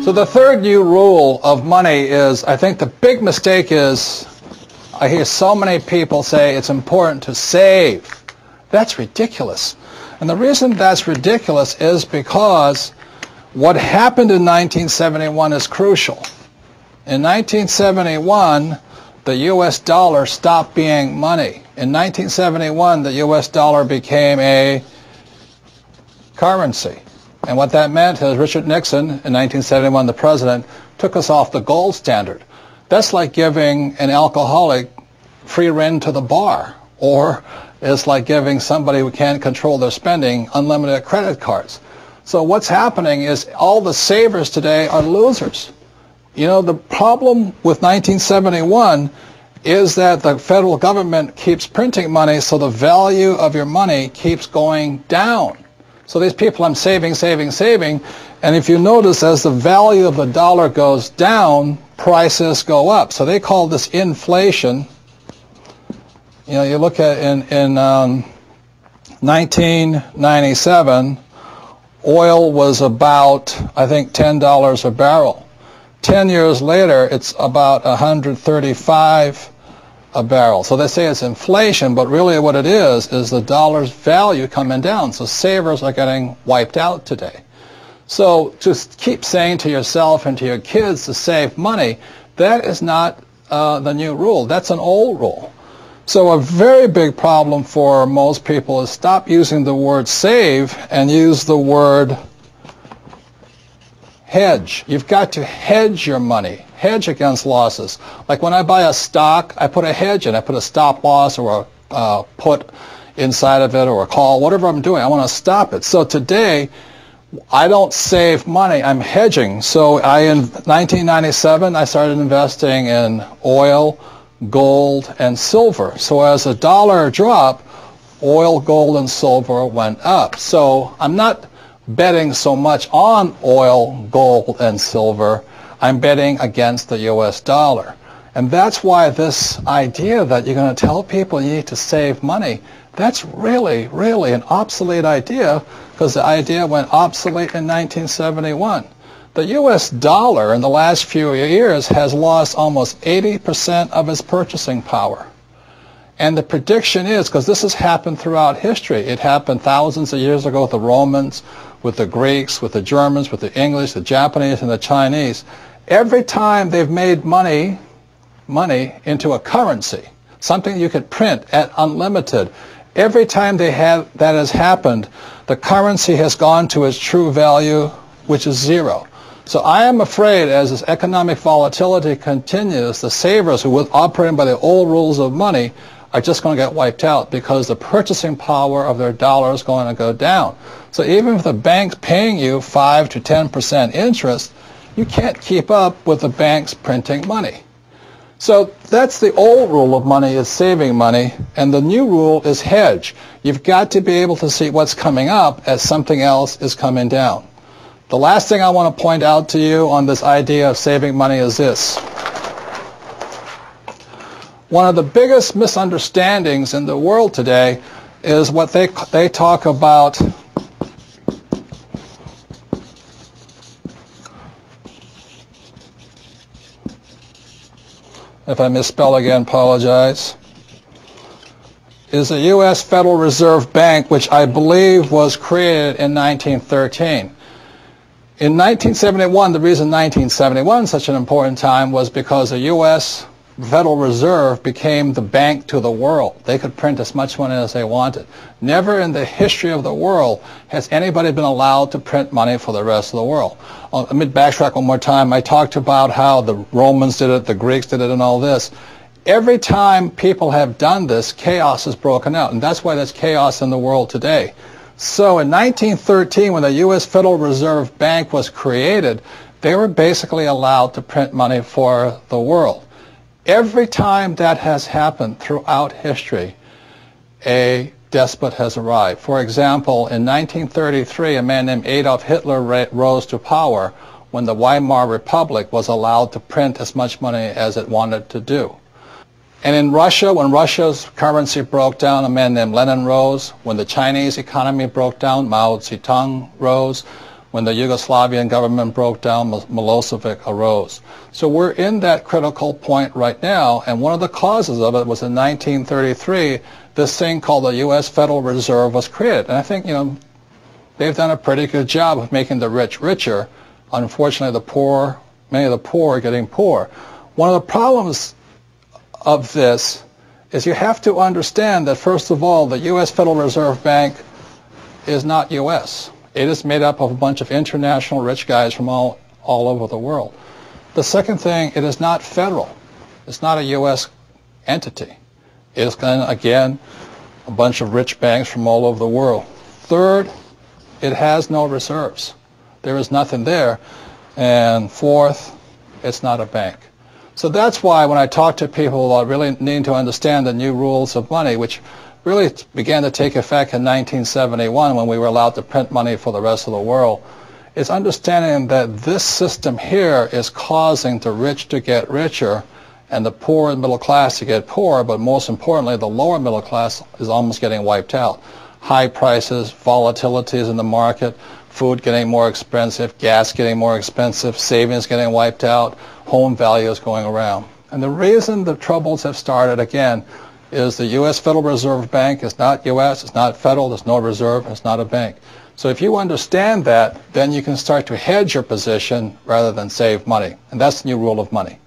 So the third new rule of money is, I think the big mistake is, I hear so many people say it's important to save. That's ridiculous. And the reason that's ridiculous is because what happened in 1971 is crucial. In 1971, the U.S. dollar stopped being money. In 1971, the U.S. dollar became a currency. And what that meant is Richard Nixon, in 1971, the president, took us off the gold standard. That's like giving an alcoholic free rein to the bar, or it's like giving somebody who can't control their spending unlimited credit cards. So what's happening is all the savers today are losers. You know, the problem with 1971 is that the federal government keeps printing money, so the value of your money keeps going down. So these people, I'm saving, saving, saving, and if you notice, as the value of the dollar goes down, prices go up. So they call this inflation. You know, you look at in 1997, oil was about, I think, $10 a barrel. 10 years later, it's about 135 a barrel. So they say it's inflation, but really what it is the dollar's value coming down. So savers are getting wiped out today. So to keep saying to yourself and to your kids to save money, that is not the new rule. That's an old rule. So a very big problem for most people is stop using the word save and use the word hedge. You've got to hedge your money, hedge against losses. Like when I buy a stock, I put a hedge in. I put a stop loss or a put inside of it or a call, whatever I'm doing. I want to stop it. So today, I don't save money. I'm hedging. So in 1997, I started investing in oil, gold, and silver. So as the dollar dropped, oil, gold, and silver went up. So I'm not betting so much on oil, gold, and silver. I'm betting against the U.S. dollar. And that's why this idea that you're going to tell people you need to save money, that's really, really an obsolete idea, because the idea went obsolete in 1971. The U.S. dollar in the last few years has lost almost 80% of its purchasing power. And the prediction is, because this has happened throughout history, it happened thousands of years ago with the Romans, with the Greeks, with the Germans, with the English, the Japanese, and the Chinese. Every time they've made money into a currency, something you could print at unlimited, every time that has happened, the currency has gone to its true value, which is zero. So I am afraid as this economic volatility continues, the savers who were operating by the old rules of money are just going to get wiped out because the purchasing power of their dollar is going to go down. So even if the bank's paying you 5 to 10% interest, you can't keep up with the banks printing money. So that's the old rule of money, is saving money, and the new rule is hedge. You've got to be able to see what's coming up as something else is coming down. The last thing I want to point out to you on this idea of saving money is this. One of the biggest misunderstandings in the world today is what they talk about if I misspell again, apologize, is the U.S. Federal Reserve Bank, which I believe was created in 1913. In 1971, the reason 1971 is such an important time was because the U.S. Federal Reserve became the bank to the world. They could print as much money as they wanted. Never in the history of the world has anybody been allowed to print money for the rest of the world. Let me backtrack one more time. I talked about how the Romans did it, the Greeks did it, and all this. Every time people have done this, chaos has broken out, and that's why there's chaos in the world today. So in 1913, when the U.S. Federal Reserve Bank was created, they were basically allowed to print money for the world. Every time that has happened throughout history, a despot has arrived. For example, in 1933, a man named Adolf Hitler rose to power when the Weimar Republic was allowed to print as much money as it wanted to do. And in Russia, when Russia's currency broke down, a man named Lenin rose. When the Chinese economy broke down, Mao Zedong rose. When the Yugoslavian government broke down, Milosevic arose. So we're in that critical point right now, and one of the causes of it was in 1933, this thing called the U.S. Federal Reserve was created. And I think, they've done a pretty good job of making the rich richer. Unfortunately, the poor, many of the poor are getting poor. One of the problems of this is you have to understand that, first of all, the U.S. Federal Reserve Bank is not U.S. It is made up of a bunch of international rich guys from all over the world. The second thing, it is not federal. It's not a U.S. entity. It is, again, a bunch of rich banks from all over the world. Third, it has no reserves. There is nothing there. And fourth, it's not a bank. So that's why when I talk to people about really needing to understand the new rules of money, which really began to take effect in 1971 when we were allowed to print money for the rest of the world, is understanding that this system here is causing the rich to get richer and the poor and middle class to get poorer, but most importantly, the lower middle class is almost getting wiped out. High prices, volatilities in the market, food getting more expensive, gas getting more expensive, savings getting wiped out, home values going around. And the reason the troubles have started, again, is the U.S. Federal Reserve Bank is not U.S., it's not federal, there's no reserve, it's not a bank. So if you understand that, then you can start to hedge your position rather than save money. And that's the new rule of money.